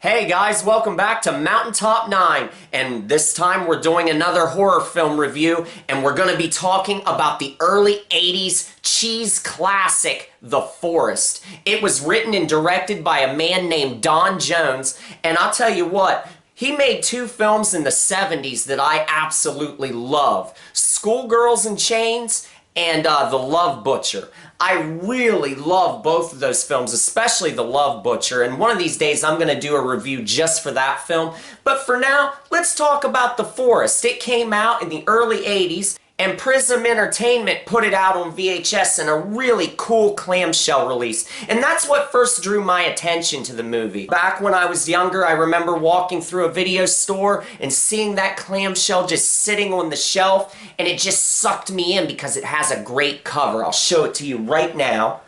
Hey guys, welcome back to Mountaintop 9, and this time we're doing another horror film review, and we're going to be talking about the early 80s cheese classic, The Forest. It was written and directed by a man named Don Jones, and I'll tell you what, he made two films in the 70s that I absolutely love. Schoolgirls in Chains and The Love Butcher. I really love both of those films, especially The Love Butcher, and one of these days I'm going to do a review just for that film. But for now, let's talk about The Forest. It came out in the early 80s, and Prism Entertainment put it out on VHS in a really cool clamshell release. And that's what first drew my attention to the movie. Back when I was younger, I remember walking through a video store and seeing that clamshell just sitting on the shelf, and it just sucked me in because it has a great cover. I'll show it to you right now.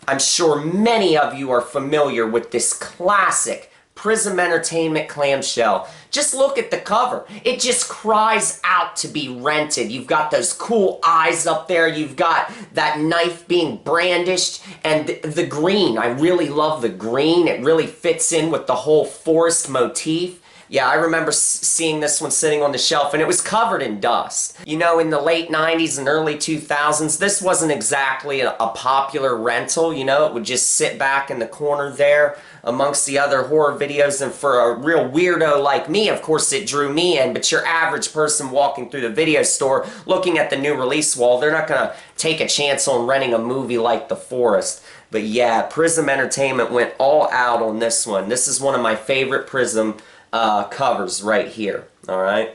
I'm sure many of you are familiar with this classic Prism Entertainment clamshell. Just look at the cover. It just cries out to be rented. You've got those cool eyes up there. You've got that knife being brandished. And the green. I really love the green. It really fits in with the whole forest motif. Yeah, I remember seeing this one sitting on the shelf, and it was covered in dust. You know, in the late 90s and early 2000s, this wasn't exactly a popular rental, you know? It would just sit back in the corner there amongst the other horror videos, and for a real weirdo like me, of course, it drew me in, but your average person walking through the video store looking at the new release wall, they're not gonna take a chance on renting a movie like The Forest. But yeah, Prism Entertainment went all out on this one. This is one of my favorite Prism covers right here, alright?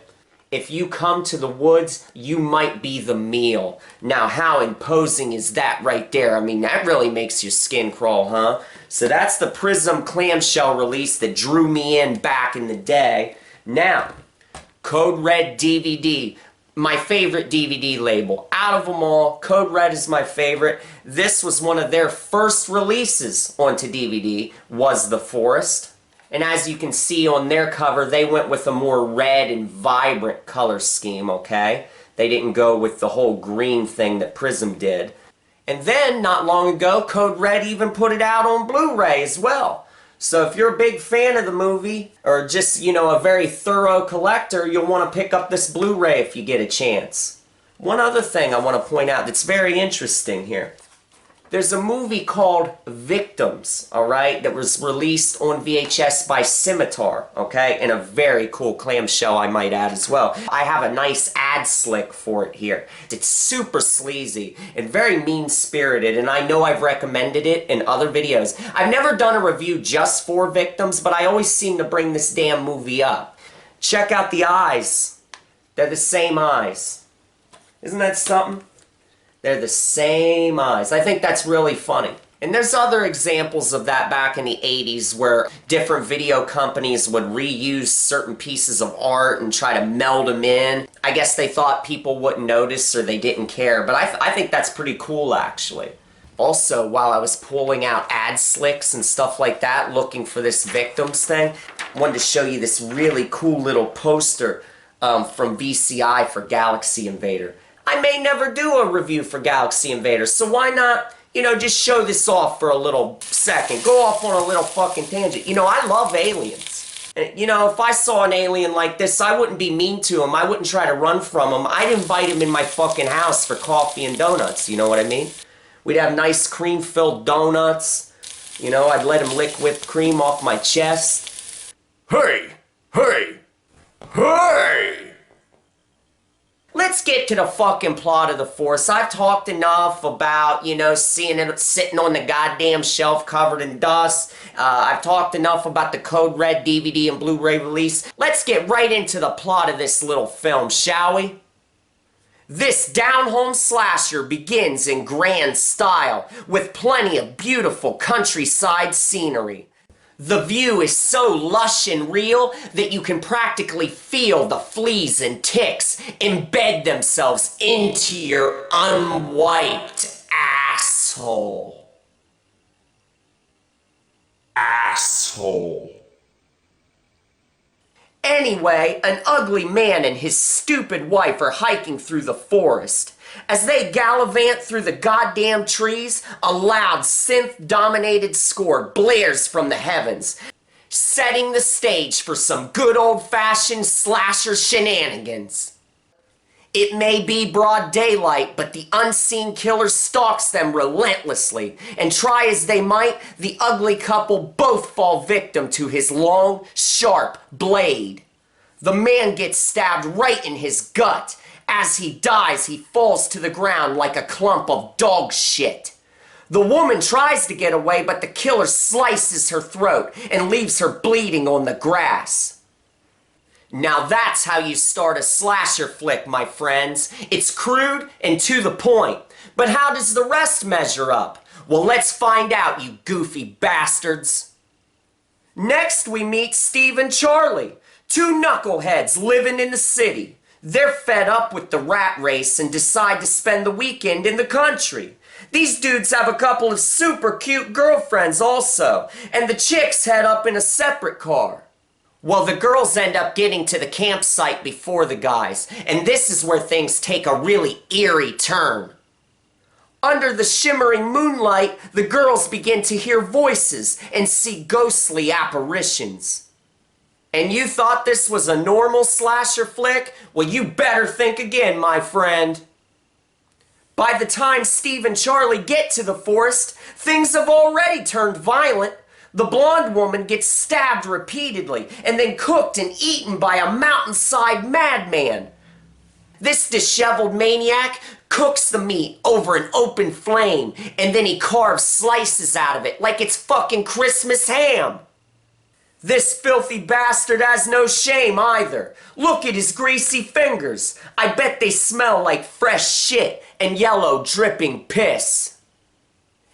if you come to the woods, you might be the meal. Now, how imposing is that right there? I mean, that really makes your skin crawl, huh? So that's the Prism clamshell release that drew me in back in the day. Now, Code Red DVD. My favorite DVD label. Out of them all, Code Red is my favorite. This was one of their first releases onto DVD, was The Forest. And as you can see on their cover, they went with a more red and vibrant color scheme, okay? They didn't go with the whole green thing that Prism did. And then, not long ago, Code Red even put it out on Blu-ray as well. So if you're a big fan of the movie, or just, you know, a very thorough collector, you'll want to pick up this Blu-ray if you get a chance. One other thing I want to point out that's very interesting here. There's a movie called Victims, alright, that was released on VHS by Scimitar, okay, and a very cool clamshell, I might add as well. I have a nice ad slick for it here. It's super sleazy and very mean-spirited, and I know I've recommended it in other videos. I've never done a review just for Victims, but I always seem to bring this damn movie up. Check out the eyes. They're the same eyes. Isn't that something? They're the same eyes. I think that's really funny. And there's other examples of that back in the 80s where different video companies would reuse certain pieces of art and try to meld them in. I guess they thought people wouldn't notice or they didn't care, but I think that's pretty cool actually. Also, while I was pulling out ad slicks and stuff like that, looking for this Victims thing, I wanted to show you this really cool little poster from VCI for Galaxy Invader. I may never do a review for Galaxy Invader, so why not, you know, just show this off for a little second. Go off on a little fucking tangent. You know, I love aliens. And, you know, if I saw an alien like this, I wouldn't be mean to him. I wouldn't try to run from him. I'd invite him in my fucking house for coffee and donuts, you know what I mean? We'd have nice cream-filled donuts. You know, I'd let him lick whipped cream off my chest. Hey! Hey! Hey! Let's get to the fucking plot of The Forest. I've talked enough about, you know, seeing it sitting on the goddamn shelf covered in dust. I've talked enough about the Code Red DVD and Blu-ray release. Let's get right into the plot of this little film, shall we? This down-home slasher begins in grand style, with plenty of beautiful countryside scenery. The view is so lush and real that you can practically feel the fleas and ticks embed themselves into your unwiped asshole. Asshole. Anyway, an ugly man and his stupid wife are hiking through the forest. As they gallivant through the goddamn trees, a loud synth-dominated score blares from the heavens, setting the stage for some good old-fashioned slasher shenanigans. It may be broad daylight, but the unseen killer stalks them relentlessly, and try as they might, the ugly couple both fall victim to his long, sharp blade. The man gets stabbed right in his gut. As he dies, he falls to the ground like a clump of dog shit. The woman tries to get away, but the killer slices her throat and leaves her bleeding on the grass. Now that's how you start a slasher flick, my friends. It's crude and to the point. But how does the rest measure up? Well, let's find out, you goofy bastards. Next, we meet Steve and Charlie, two knuckleheads living in the city. They're fed up with the rat race and decide to spend the weekend in the country. These dudes have a couple of super cute girlfriends also, and the chicks head up in a separate car. Well, the girls end up getting to the campsite before the guys, and this is where things take a really eerie turn. Under the shimmering moonlight, the girls begin to hear voices and see ghostly apparitions. And you thought this was a normal slasher flick? Well, you better think again, my friend. By the time Steve and Charlie get to the forest, things have already turned violent. The blonde woman gets stabbed repeatedly and then cooked and eaten by a mountainside madman. This disheveled maniac cooks the meat over an open flame and then he carves slices out of it like it's fucking Christmas ham. This filthy bastard has no shame either. Look at his greasy fingers. I bet they smell like fresh shit and yellow dripping piss.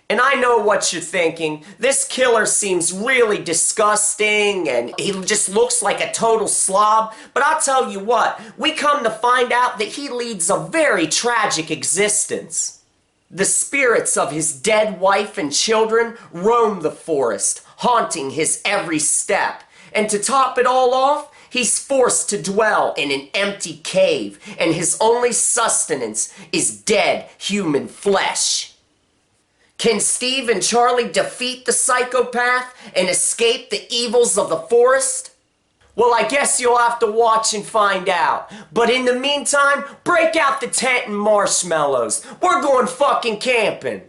And I know what you're thinking. This killer seems really disgusting and he just looks like a total slob. But I'll tell you what, we come to find out that he leads a very tragic existence. The spirits of his dead wife and children roam the forest, haunting his every step. And to top it all off, he's forced to dwell in an empty cave, and his only sustenance is dead human flesh. Can Steve and Charlie defeat the psychopath and escape the evils of the forest? Well, I guess you'll have to watch and find out. But in the meantime, break out the tent and marshmallows. We're going fucking camping.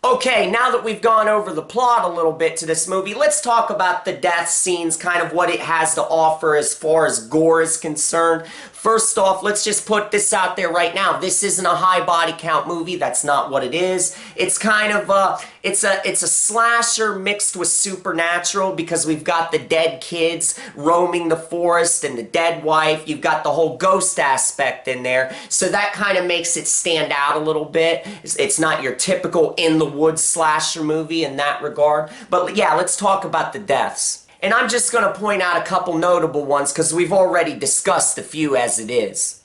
Okay, now that we've gone over the plot a little bit to this movie, let's talk about the death scenes, kind of what it has to offer as far as gore is concerned. First off, let's just put this out there right now. This isn't a high body count movie. That's not what it is. It's kind of it's a slasher mixed with supernatural because we've got the dead kids roaming the forest and the dead wife. You've got the whole ghost aspect in there. So that kind of makes it stand out a little bit. It's not your typical in the woods slasher movie in that regard. But yeah, let's talk about the deaths. And I'm just going to point out a couple notable ones because we've already discussed a few as it is.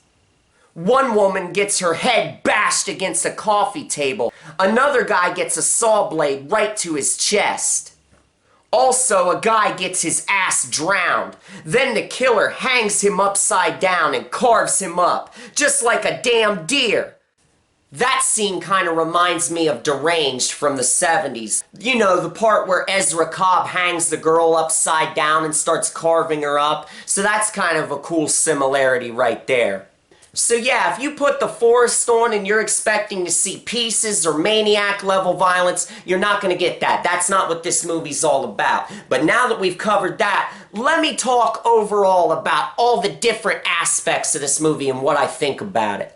One woman gets her head bashed against a coffee table. Another guy gets a saw blade right to his chest. Also, a guy gets his ass drowned. Then the killer hangs him upside down and carves him up, just like a damn deer. That scene kind of reminds me of Deranged from the 70s. You know, the part where Ezra Cobb hangs the girl upside down and starts carving her up. So that's kind of a cool similarity right there. So yeah, if you put The Forest on and you're expecting to see pieces or maniac level violence, you're not going to get that. That's not what this movie's all about. But now that we've covered that, let me talk overall about all the different aspects of this movie and what I think about it.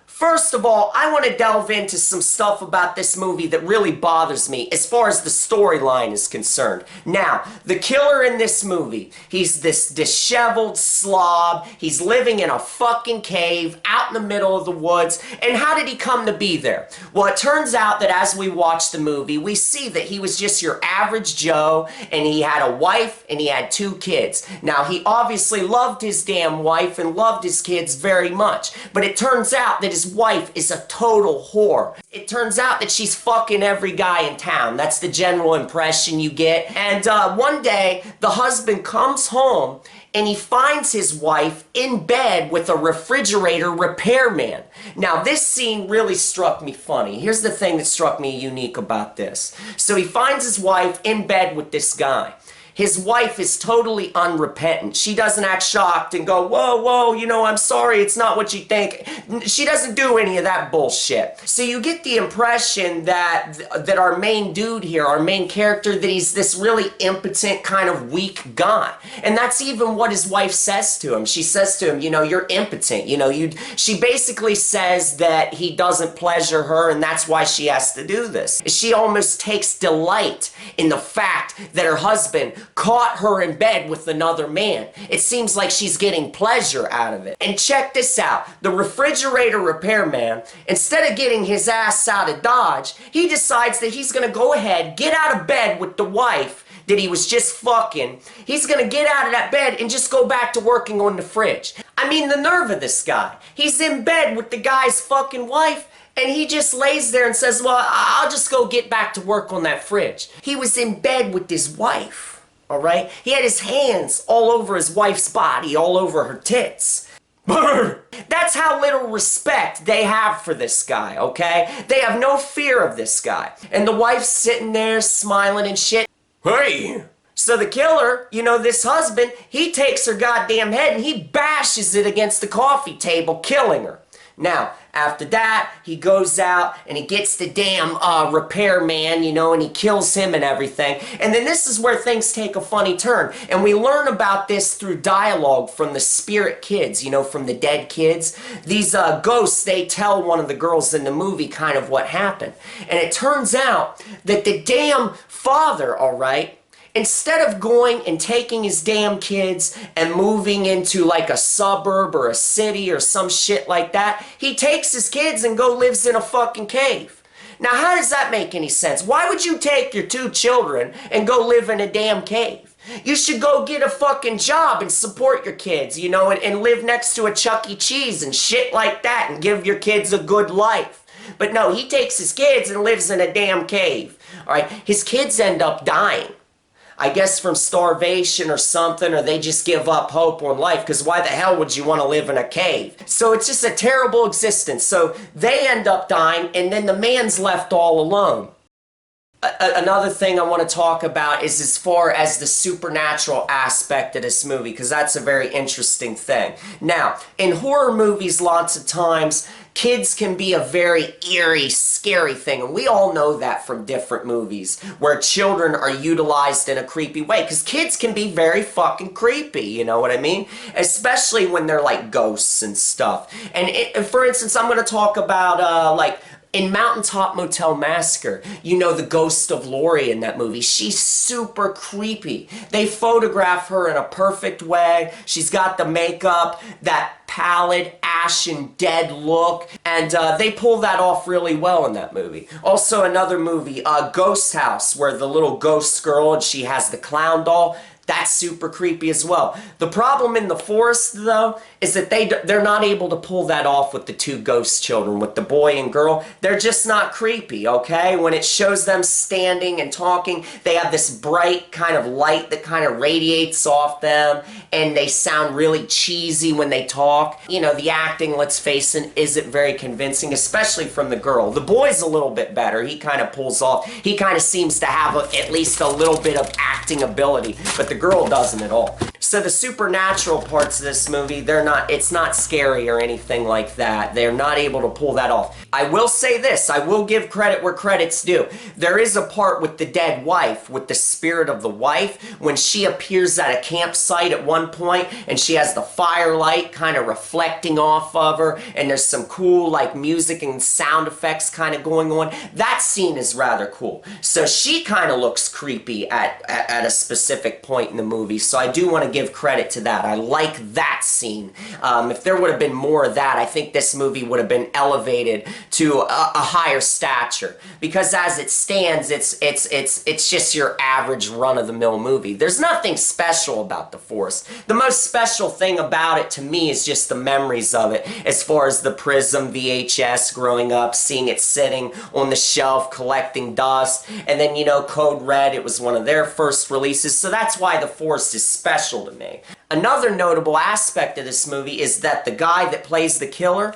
First of all, I want to delve into some stuff about this movie that really bothers me as far as the storyline is concerned. Now, the killer in this movie, he's this disheveled slob, he's living in a fucking cave out in the middle of the woods, and how did he come to be there? Well, it turns out that as we watch the movie, we see that he was just your average Joe, and he had a wife, and he had 2 kids. Now, he obviously loved his damn wife and loved his kids very much, but it turns out that his wife is a total whore. It turns out that she's fucking every guy in town. That's the general impression you get. And one day, the husband comes home and he finds his wife in bed with a refrigerator repairman. Now, this scene really struck me funny. Here's the thing that struck me unique about this. So he finds his wife in bed with this guy. His wife is totally unrepentant. She doesn't act shocked and go, whoa, whoa, you know, I'm sorry, it's not what you think. She doesn't do any of that bullshit. So you get the impression that our main dude here, our main character, that he's this really impotent, kind of weak guy. And that's even what his wife says to him. She says to him, you know, you're impotent. You know, she basically says that he doesn't pleasure her and that's why she has to do this. She almost takes delight in the fact that her husband caught her in bed with another man. It seems like she's getting pleasure out of it. And check this out. The refrigerator repairman, instead of getting his ass out of Dodge, he decides that he's gonna go ahead, get out of bed with the wife that he was just fucking. He's gonna get out of that bed and just go back to working on the fridge. I mean, the nerve of this guy. He's in bed with the guy's fucking wife, and he just lays there and says, well, I'll just go get back to work on that fridge. He was in bed with his wife. Alright? He had his hands all over his wife's body, all over her tits. That's how little respect they have for this guy, okay? They have no fear of this guy. And the wife's sitting there smiling and shit. Hey! So the killer, you know, this husband, he takes her goddamn head and he bashes it against the coffee table, killing her. Now, after that, he goes out and he gets the damn repairman, you know, and he kills him and everything. And then this is where things take a funny turn. And we learn about this through dialogue from the spirit kids, you know, from the dead kids. These ghosts, they tell one of the girls in the movie kind of what happened. And it turns out that the damn father, all right, Instead of going and taking his damn kids and moving into like a suburb or a city or some shit like that, he takes his kids and go lives in a fucking cave. Now, how does that make any sense? Why would you take your 2 children and go live in a damn cave? You should go get a fucking job and support your kids, you know, and live next to a Chuck E. Cheese and shit like that and give your kids a good life. But no, he takes his kids and lives in a damn cave. All right, his kids end up dying. I guess from starvation or something, or they just give up hope on life, because why the hell would you want to live in a cave? So it's just a terrible existence. So they end up dying, and then the man's left all alone. Another thing I want to talk about is as far as the supernatural aspect of this movie, because that's a very interesting thing. Now, in horror movies, lots of times, kids can be a very eerie, scary thing, and we all know that from different movies, where children are utilized in a creepy way, because kids can be very fucking creepy, you know what I mean? Especially when they're like ghosts and stuff. And for instance, I'm going to talk about, like, in Mountaintop Motel Massacre, you know the ghost of Laurie in that movie. She's super creepy. They photograph her in a perfect way. She's got the makeup, that pallid, ashen, dead look, and they pull that off really well in that movie. Also another movie, Ghost House, where the little ghost girl and she has the clown doll. That's super creepy as well. The problem in The Forest, though, is that they're not able to pull that off with the 2 ghost children, with the boy and girl. They're just not creepy, okay? When it shows them standing and talking, they have this bright kind of light that kind of radiates off them, and they sound really cheesy when they talk. You know, the acting, let's face it, isn't very convincing, especially from the girl. The boy's a little bit better. He kind of pulls off. He kind of seems to have at least a little bit of acting ability, but the girl doesn't at all. So the supernatural parts of this movie, it's not scary or anything like that. They're not able to pull that off. I will say this, I will give credit where credit's due. There is a part with the dead wife, with the spirit of the wife, when she appears at a campsite at one point, and she has the firelight kind of reflecting off of her, and there's some cool like music and sound effects kind of going on. That scene is rather cool. So she kind of looks creepy at a specific point in the movie, so I do want to give credit to that. I like that scene. If there would have been more of that, I think this movie would have been elevated to a higher stature. Because as it stands, it's just your average run-of-the-mill movie. There's nothing special about The Forest. The most special thing about it to me is just the memories of it, as far as the Prism VHS growing up, seeing it sitting on the shelf, collecting dust, and then, you know, Code Red, it was one of their first releases, so that's why The Forest is special to me. Another notable aspect of this movie is that the guy that plays the killer,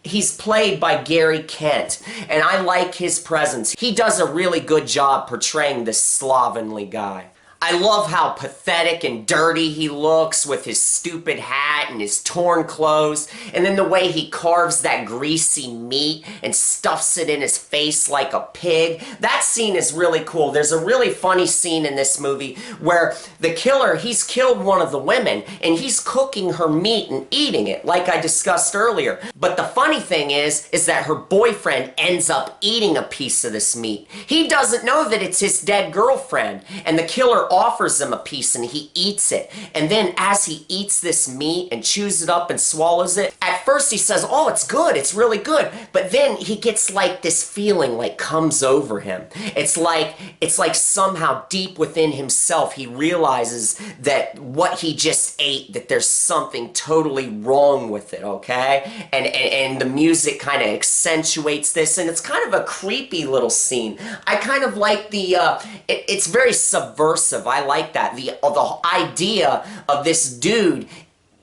he's played by Gary Kent, and I like his presence. He does a really good job portraying this slovenly guy. I love how pathetic and dirty he looks with his stupid hat and his torn clothes, and then the way he carves that greasy meat and stuffs it in his face like a pig. That scene is really cool. There's a really funny scene in this movie where the killer, he's killed one of the women, and he's cooking her meat and eating it, like I discussed earlier. But the funny thing is that her boyfriend ends up eating a piece of this meat. He doesn't know that it's his dead girlfriend, and the killer offers him a piece and he eats it. And then as he eats this meat and chews it up and swallows it, at first he says, oh, it's good, it's really good. But then he gets like this feeling like comes over him. It's like somehow deep within himself he realizes that what he just ate, that there's something totally wrong with it, okay? And the music kind of accentuates this, and it's kind of a creepy little scene. I kind of like the, it's very subversive. I like that. The idea of this dude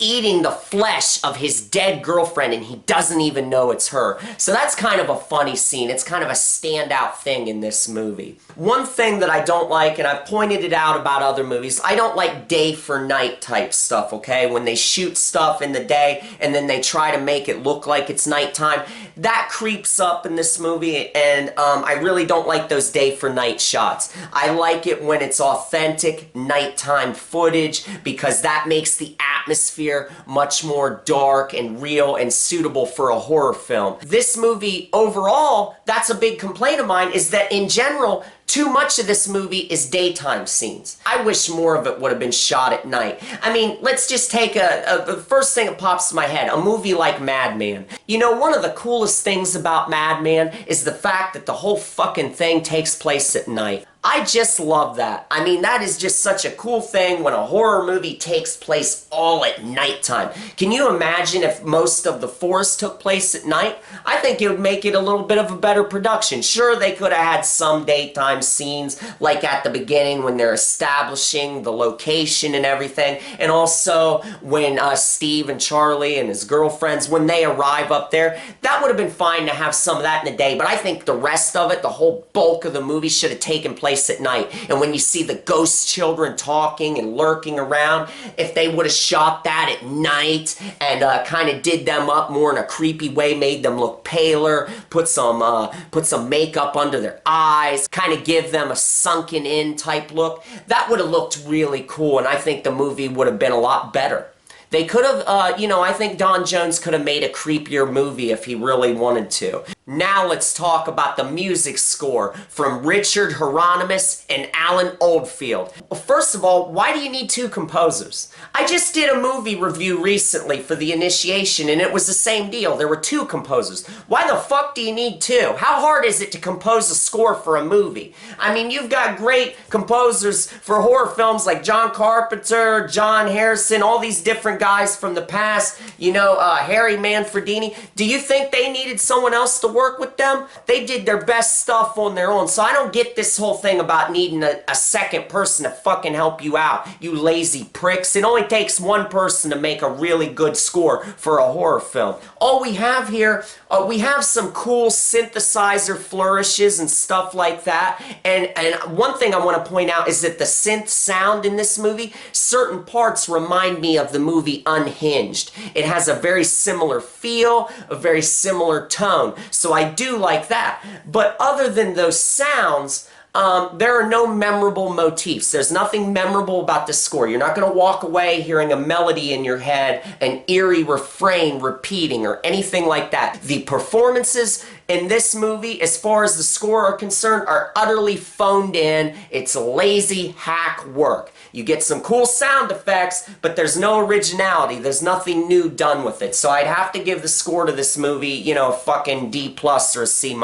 eating the flesh of his dead girlfriend and he doesn't even know it's her. So that's kind of a funny scene. It's kind of a standout thing in this movie. One thing that I don't like, and I've pointed it out about other movies, I don't like day for night type stuff, okay? When they shoot stuff in the day and then they try to make it look like it's nighttime, that creeps up in this movie, and I really don't like those day for night shots. I like it when it's authentic nighttime footage, because that makes the atmosphere much more dark and real and suitable for a horror film. This movie overall, that's a big complaint of mine, is that in general, Too much of this movie is daytime scenes. I wish more of it would have been shot at night. I mean, let's just take the first thing that pops to my head, a movie like Mad Men. You know, one of the coolest things about Mad Men is the fact that the whole fucking thing takes place at night. I just love that. I mean, that is just such a cool thing when a horror movie takes place all at nighttime. Can you imagine if most of the Forest took place at night? I think it would make it a little bit of a better production. Sure, they could have had some daytime scenes, like at the beginning when they're establishing the location and everything, and also when Steve and Charlie and his girlfriends, when they arrive up there, that would have been fine to have some of that in the day, but I think the rest of it, the whole bulk of the movie should have taken place at night. And when you see the ghost children talking and lurking around, if they would have shot that at night and kind of did them up more in a creepy way, made them look paler, put some makeup under their eyes, kind of give them a sunken in type look, that would have looked really cool, and I think the movie would have been a lot better. They could have, you know, I think Don Jones could have made a creepier movie if he really wanted to. Now let's talk about the music score from Richard Hieronymus and Alan Oldfield. Well, first of all, why do you need two composers? I just did a movie review recently for The Initiation, and it was the same deal. There were two composers. Why the fuck do you need two? How hard is it to compose a score for a movie? I mean, you've got great composers for horror films like John Carpenter, John Harrison, all these different guys from the past, you know, Harry Manfredini. Do you think they needed someone else to work with them? They did their best stuff on their own, so I don't get this whole thing about needing a second person to fucking help you out, you lazy pricks. It only takes one person to make a really good score for a horror film. All we have here, we have some cool synthesizer flourishes and stuff like that, and one thing I want to point out is that the synth sound in this movie, certain parts remind me of the movie Unhinged. It has a very similar feel, a very similar tone, so I do like that. But other than those sounds, there are no memorable motifs. There's nothing memorable about the score. You're not going to walk away hearing a melody in your head, an eerie refrain repeating, or anything like that. The performances in this movie, as far as the score are concerned, are utterly phoned in. It's lazy hack work. You get some cool sound effects, but there's no originality. There's nothing new done with it. So I'd have to give the score to this movie, you know, a fucking D+ or a C-.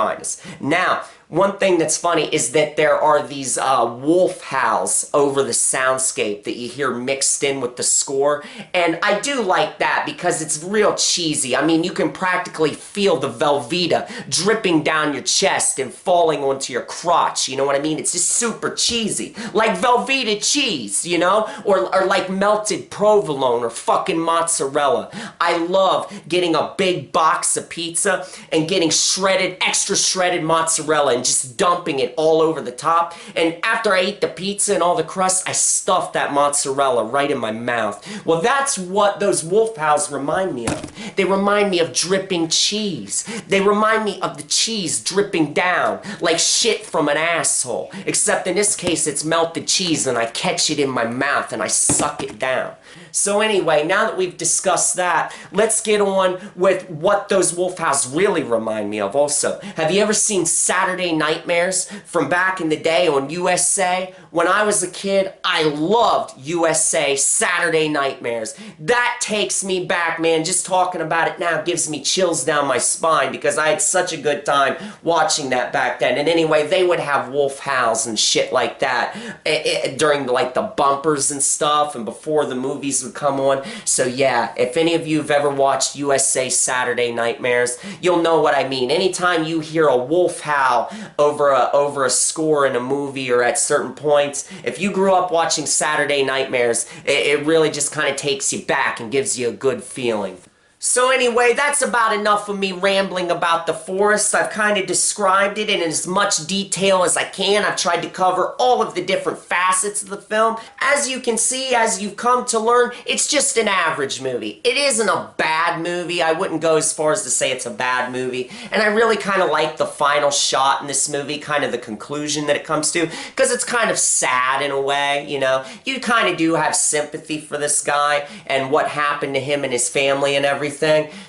Now, one thing that's funny is that there are these wolf howls over the soundscape that you hear mixed in with the score, and I do like that because it's real cheesy. I mean, you can practically feel the Velveeta dripping down your chest and falling onto your crotch, you know what I mean? It's just super cheesy. Like Velveeta cheese, you know? Or like melted provolone or fucking mozzarella. I love getting a big box of pizza and getting shredded, extra shredded mozzarella and just dumping it all over the top. And after I eat the pizza and all the crust, I stuff that mozzarella right in my mouth. Well, that's what those wolf howls remind me of. They remind me of dripping cheese. They remind me of the cheese dripping down like shit from an asshole. Except in this case, it's melted cheese and I catch it in my mouth and I suck it down. So anyway, now that we've discussed that, let's get on with what those wolf howls really remind me of also. Have you ever seen Saturday Nightmares from back in the day on USA? When I was a kid, I loved USA Saturday Nightmares. That takes me back, man. Just talking about it now gives me chills down my spine because I had such a good time watching that back then. And anyway, they would have wolf howls and shit like that during like the bumpers and stuff and before the movies would come on. So yeah, if any of you have ever watched USA Saturday Nightmares, you'll know what I mean. Anytime you hear a wolf howl over a score in a movie or at certain points, if you grew up watching Saturday Nightmares, it really just kind of takes you back and gives you a good feeling. So anyway, that's about enough of me rambling about the forest. I've kind of described it in as much detail as I can. I've tried to cover all of the different facets of the film. As you can see, as you've come to learn, it's just an average movie. It isn't a bad movie. I wouldn't go as far as to say it's a bad movie. And I really kind of like the final shot in this movie, kind of the conclusion that it comes to, because it's kind of sad in a way, you know. You kind of do have sympathy for this guy and what happened to him and his family and everything.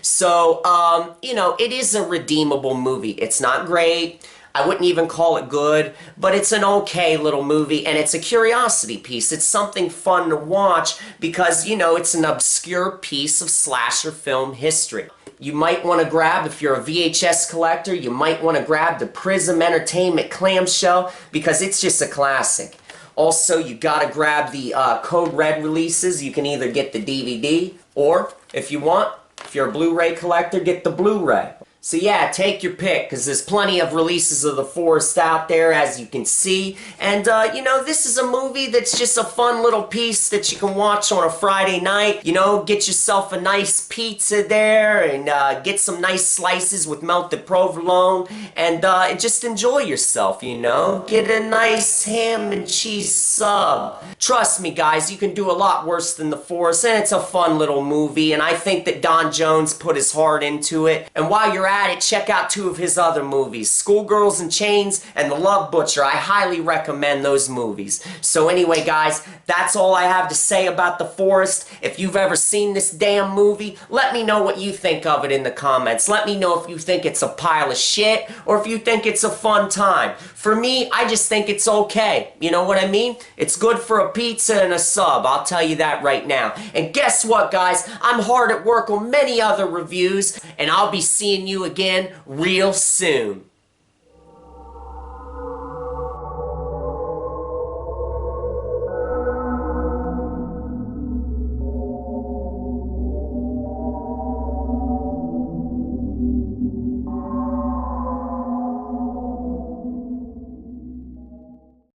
So, you know, it is a redeemable movie. It's not great. I wouldn't even call it good, but it's an okay little movie, and it's a curiosity piece. It's something fun to watch because, you know, it's an obscure piece of slasher film history. You might want to grab, if you're a VHS collector, you might want to grab the Prism Entertainment clamshell because it's just a classic. Also, you gotta grab the Code Red releases. You can either get the DVD, or if you want, if you're a Blu-ray collector, get the Blu-ray. So yeah, take your pick, because there's plenty of releases of The Forest out there, as you can see. And, you know, this is a movie that's just a fun little piece that you can watch on a Friday night. You know, get yourself a nice pizza there, and get some nice slices with melted provolone, and just enjoy yourself, you know. Get a nice ham and cheese sub. Trust me, guys, you can do a lot worse than The Forest, and it's a fun little movie, and I think that Don Jones put his heart into it. And while you're at it, check out 2 of his other movies, Schoolgirls in Chains and The Love Butcher. I highly recommend those movies. So anyway, guys, that's all I have to say about The Forest. If you've ever seen this damn movie, let me know what you think of it in the comments. Let me know if you think it's a pile of shit or if you think it's a fun time. For me, I just think it's okay. You know what I mean? It's good for a pizza and a sub, I'll tell you that right now. And guess what, guys? I'm hard at work on many other reviews, and I'll be seeing you again real soon.